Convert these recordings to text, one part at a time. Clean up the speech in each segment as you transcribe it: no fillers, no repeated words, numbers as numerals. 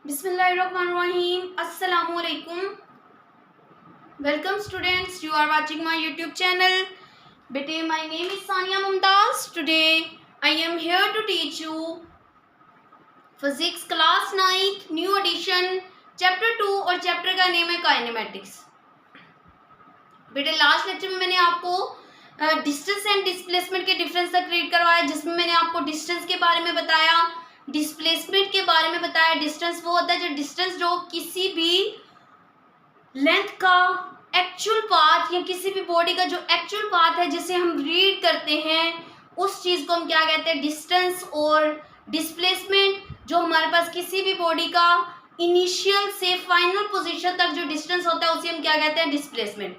Bismillahirrahmanirrahim. Assalamu alaikum. Welcome students. You are watching my YouTube channel. Bete, my name is Sania Mumtaz. Today I am here to teach you Physics class 9th new edition chapter 2 और chapter का name है kinematics. बेटे last lecture में मैंने आपको distance and displacement के difference तक read करवाया, जिसमें मैंने आपको डिस्टेंस के बारे में बताया, डिस्प्लेसमेंट के बारे में बताया। डिस्टेंस वो होता है जो डिस्टेंस जो किसी भी लेंथ का एक्चुअल पाथ या किसी भी बॉडी का जो एक्चुअल पाथ है जिसे हम रीड करते हैं उस चीज़ को हम क्या कहते हैं, डिस्टेंस। और डिस्प्लेसमेंट जो हमारे पास किसी भी बॉडी का इनिशियल से फाइनल पोजीशन तक जो डिस्टेंस होता है उसे हम क्या कहते हैं, डिस्प्लेसमेंट।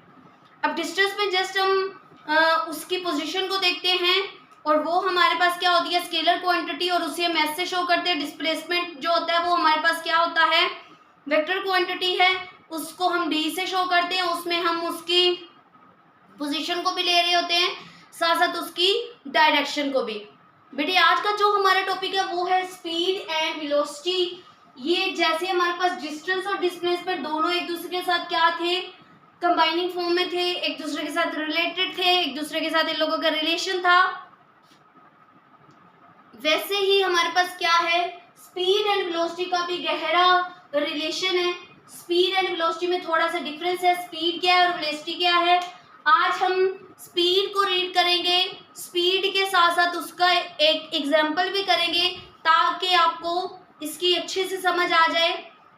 अब डिस्टेंस में जस्ट हम उसकी पोजीशन को देखते हैं और वो हमारे पास क्या होती है, स्केलर क्वांटिटी, और उसे हम एस से शो करते हैं। डिस्प्लेसमेंट जो होता है वो हमारे पास क्या होता है, वेक्टर क्वांटिटी है, उसको हम डी से शो करते हैं। उसमें हम उसकी पोजीशन को भी ले रहे होते हैं, साथ साथ उसकी डायरेक्शन को भी। बेटे आज का जो हमारा टॉपिक है वो है स्पीड एंड वेलोसिटी। ये जैसे हमारे पास डिस्टेंस और डिस्प्लेसमेंट दोनों एक दूसरे के साथ क्या थे, कंबाइनिंग फॉर्म में थे, एक दूसरे के साथ रिलेटेड थे, एक दूसरे के साथ इन लोगों का रिलेशन था, वैसे ही हमारे पास क्या है, स्पीड एंड वेलोसिटी का भी गहरा रिलेशन है। स्पीड एंड वेलोसिटी में थोड़ा सा डिफरेंस है, स्पीड क्या है और वेलोसिटी क्या है। आज हम स्पीड को रीड करेंगे, स्पीड के साथ साथ उसका एक एग्जाम्पल भी करेंगे ताकि आपको इसकी अच्छे से समझ आ जाए।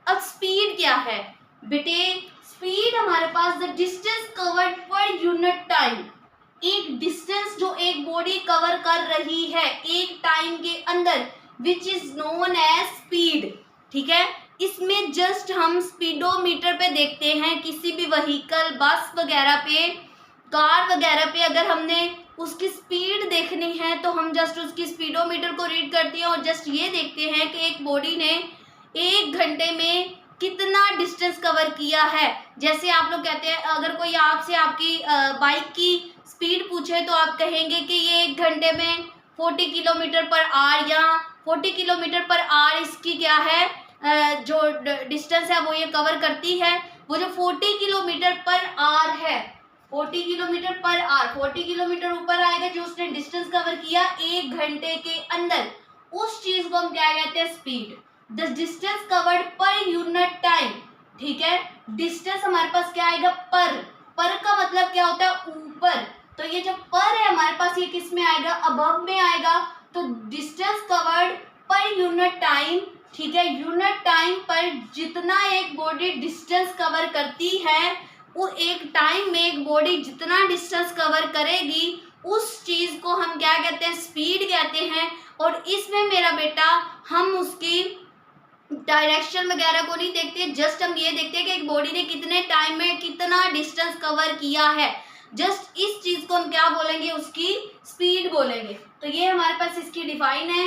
अब स्पीड क्या है बेटे, स्पीड हमारे पास the distance covered per unit time, एक डिस्टेंस जो एक बॉडी कवर कर रही है एक टाइम के अंदर, which is known as speed. ठीक है, इसमें जस्ट हम स्पीडोमीटर पे देखते हैं, किसी भी व्हीकल बस वगैरह पे, कार वगैरह पे अगर हमने उसकी स्पीड देखनी है तो हम जस्ट उसकी स्पीडोमीटर को रीड करते हैं और जस्ट ये देखते हैं कि एक बॉडी ने एक घंटे में कितना डिस्टेंस कवर किया है। जैसे आप लोग कहते हैं, अगर कोई आपसे आपकी बाइक की स्पीड पूछे तो आप कहेंगे कि ये एक घंटे में 40 किलोमीटर पर आवर, या 40 किलोमीटर पर आवर इसकी क्या है, जो डिस्टेंस है वो ये कवर करती है। वो जो 40 किलोमीटर पर आवर है, 40 किलोमीटर पर आवर, 40 किलोमीटर ऊपर आएगा जो उसने डिस्टेंस कवर किया एक घंटे के अंदर, उस चीज को हम क्या कहते हैं, speed. The distance covered per unit time. ठीक है, डिस्टेंस हमारे पास क्या आएगा, पर का मतलब क्या होता है, ऊपर। तो ये जो पर है हमारे पास ये किस में आएगा, अबव में आएगा। तो distance covered per unit time. ठीक है, यूनिट टाइम पर जितना एक बॉडी डिस्टेंस कवर करती है, वो एक टाइम में एक बॉडी जितना डिस्टेंस कवर करेगी उस चीज को हम क्या कहते हैं, स्पीड कहते हैं। और इसमें मेरा बेटा हम उसकी डायरेक्शन वगैरह को नहीं देखते, जस्ट हम ये देखते हैं कि एक बॉडी ने कितने टाइम में कितना डिस्टेंस कवर किया है। जस्ट इस चीज को हम क्या बोलेंगे, उसकी स्पीड बोलेंगे। तो ये हमारे पास इसकी डिफाइन है,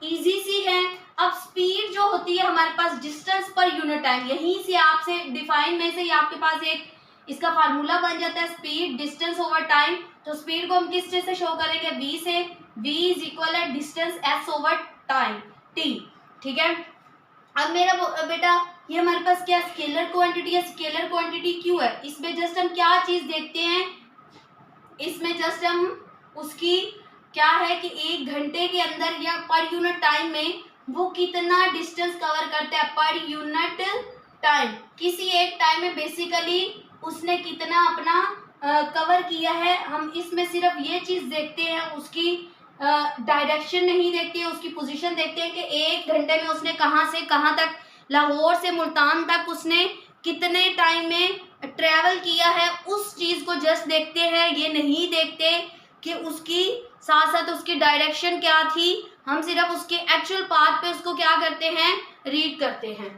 इजी सी है। अब स्पीड जो होती है हमारे पास डिस्टेंस पर यूनिट टाइम, यहीं से आपसे डिफाइन में से ही आपके पास एक इसका फार्मूला बन जाता है, स्पीड डिस्टेंस ओवर टाइम। तो स्पीड को हम किस चीज से शो करेंगे, v से। v इज इक्वल है distance s over time t। ठीक है, अब मेरा बेटा ये हमारे पास क्या स्केलर क्वांटिटी है। स्केलर क्वांटिटी क्यों है, इसमें जस्ट हम क्या चीज देखते हैं, इसमें जस्ट हम उसकी क्या है कि एक घंटे के अंदर या पर यूनिट टाइम में वो कितना डिस्टेंस कवर करता है, पर यूनिट टाइम। किसी एक टाइम में बेसिकली उसने कितना अपना कवर किया है। हम इसमें सिर्फ ये चीज देखते हैं, उसकी डायरेक्शन नहीं देखते हैं, उसकी पोजीशन देखते हैं कि एक घंटे में उसने कहाँ से कहाँ तक, लाहौर से मुल्तान तक उसने कितने टाइम में ट्रैवल किया है, उस चीज को जस्ट देखते हैं। ये नहीं देखते कि उसकी साथ साथ उसकी डायरेक्शन क्या थी, हम सिर्फ उसके एक्चुअल पाथ पे उसको क्या करते हैं, रीड करते हैं।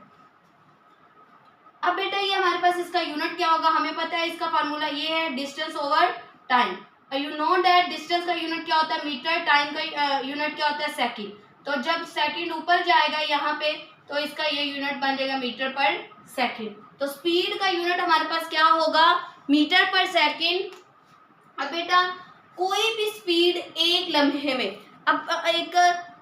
अब बेटा ये हमारे पास इसका यूनिट क्या होगा, हमें पता है इसका फार्मूला ये है, distance over time. You know that distance का यूनिट क्या होता है, मीटर, टाइम का यूनिट क्या होता है, सेकंड। तो जब सेकंड ऊपर जाएगा यहाँ पे तो इसका ये यूनिट बन जाएगा मीटर पर सेकंड। तो स्पीड का यूनिट हमारे पास क्या होगा, मीटर पर सेकंड। अब बेटा कोई भी स्पीड एक लम्हे में, अब एक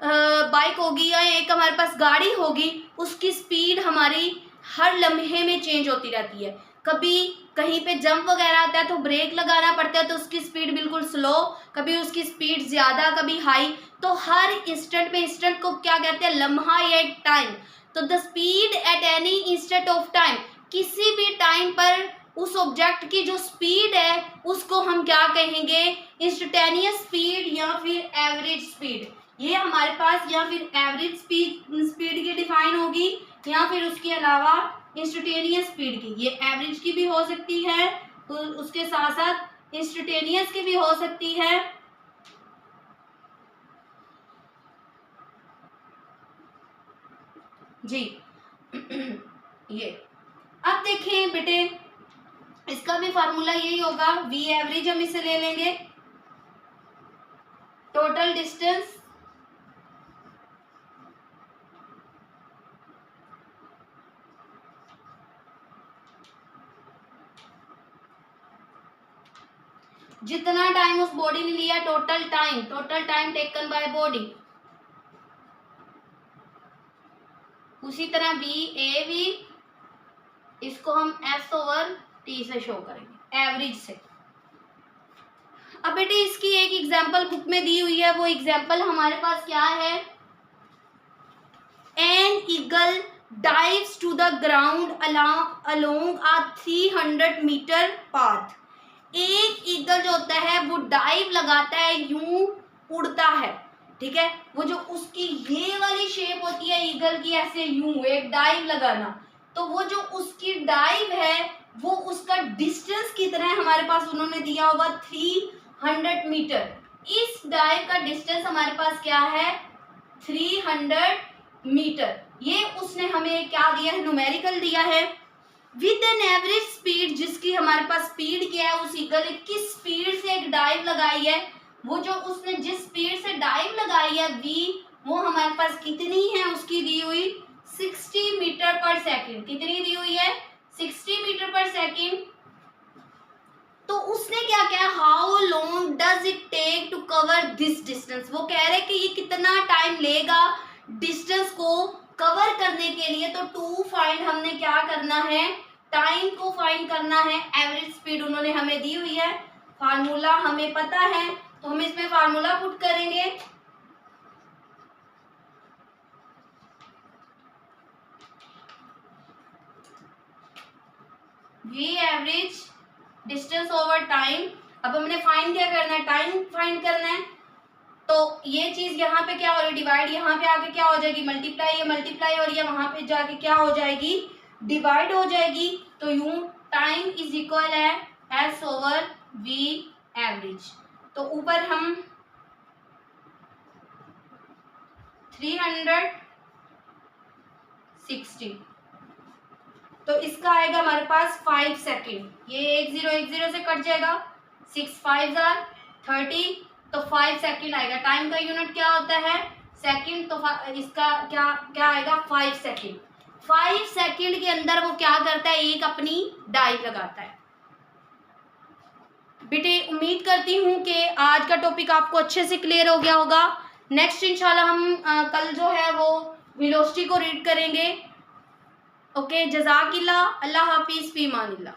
बाइक होगी या एक हमारे पास गाड़ी होगी, उसकी स्पीड हमारी हर लम्हे में चेंज होती रहती है। कभी कहीं पे जंप वगैरह आता है तो ब्रेक लगाना पड़ता है तो उसकी स्पीड बिल्कुल स्लो, कभी उसकी स्पीड ज़्यादा, कभी हाई। तो हर इंस्टेंट में, इंस्टेंट को क्या कहते हैं, लम्हा या एक टाइम। तो the speed at any instant of time, किसी भी टाइम पर उस ऑब्जेक्ट की जो स्पीड है उसको हम क्या कहेंगे, इंस्टेंटेनियस स्पीड या फिर एवरेज स्पीड। ये हमारे पास या फिर एवरेज स्पीड की डिफाइन होगी या फिर उसके अलावा इंस्टेंटेनियस स्पीड की। ये एवरेज की भी हो सकती है, तो उसके साथ साथ इंस्टेंटेनियस की भी हो सकती है। जी ये अब देखें बेटे, इसका भी फार्मूला यही होगा, वी एवरेज हम इसे ले लेंगे, टोटल डिस्टेंस जितना टाइम उस बॉडी ने लिया, total time taken by body. उसी तरह वी ए वी, इसको हम एस ओवर टी से शो करेंगे, एवरेज से। अब बेटे इसकी एक एग्जांपल बुक में दी हुई है, वो एग्जांपल हमारे पास क्या है, an eagle dives to the ground along a 300 metre path. एक ईगल जो होता है वो डाइव लगाता है, यूं उड़ता है, ठीक है। वो जो उसकी ये वाली शेप होती है ईगल की, ऐसे यूं एक डाइव लगाना, तो वो जो उसकी डाइव है वो उसका डिस्टेंस कितना है हमारे पास उन्होंने दिया होगा 300 मीटर। इस डाइव का डिस्टेंस हमारे पास क्या है, 300 मीटर। ये उसने हमें क्या दिया है, न्यूमेरिकल दिया है। विद एन एवरेज स्पीड, जिसकी हमारे पास स्पीड क्या है, उस ईगल ने किस स्पीड से एक डाइव लगाई है, वो जो उसने जिस स्पीड से डाइव लगाई है वी, वो हमारे पास कितनी है, उसकी दी हुई 60 मीटर पर सेकंड। कितनी दी हुई है, 60 मीटर पर सेकंड। तो उसने क्या किया, how long does it take to cover this distance. वो कह रहे कि ये कितना टाइम लेगा डिस्टेंस को कवर करने के लिए। तो टू फाइंड हमने क्या करना है, टाइम को फाइंड करना है। एवरेज स्पीड उन्होंने हमें दी हुई है, फार्मूला हमें पता है, तो हम इसमें फार्मूला पुट करेंगे। We average distance over time. अब हमने फाइंड क्या करना है, टाइम फाइंड करना है। तो ये चीज यहाँ पे क्या हो रही है, डिवाइड, यहाँ पे आके क्या हो जाएगी, मल्टीप्लाई। ये मल्टीप्लाई और ये वहां पे जाके क्या हो जाएगी, डिवाइड हो जाएगी। तो यूं टाइम इज इक्वल है एस ओवर वी एवरेज। तो ऊपर हम 360, तो इसका आएगा हमारे पास 5 सेकेंड। ये 10 से कट जाएगा, 6 5 30, तो 5 सेकेंड आएगा। टाइम का यूनिट क्या होता है, सेकेंड, तो इसका क्या क्या आएगा, 5 सेकेंड। 5 सेकेंड के अंदर वो क्या करता है, एक अपनी डाइव लगाता है। बेटे उम्मीद करती हूँ कि आज का टॉपिक आपको अच्छे से क्लियर हो गया होगा। नेक्स्ट इंशाल्लाह हम कल जो है वो वेलोसिटी को रीड करेंगे। ओके, जज़ाकिल्लाह, अल्लाह हाफिज़, फी अमानिल्लाह।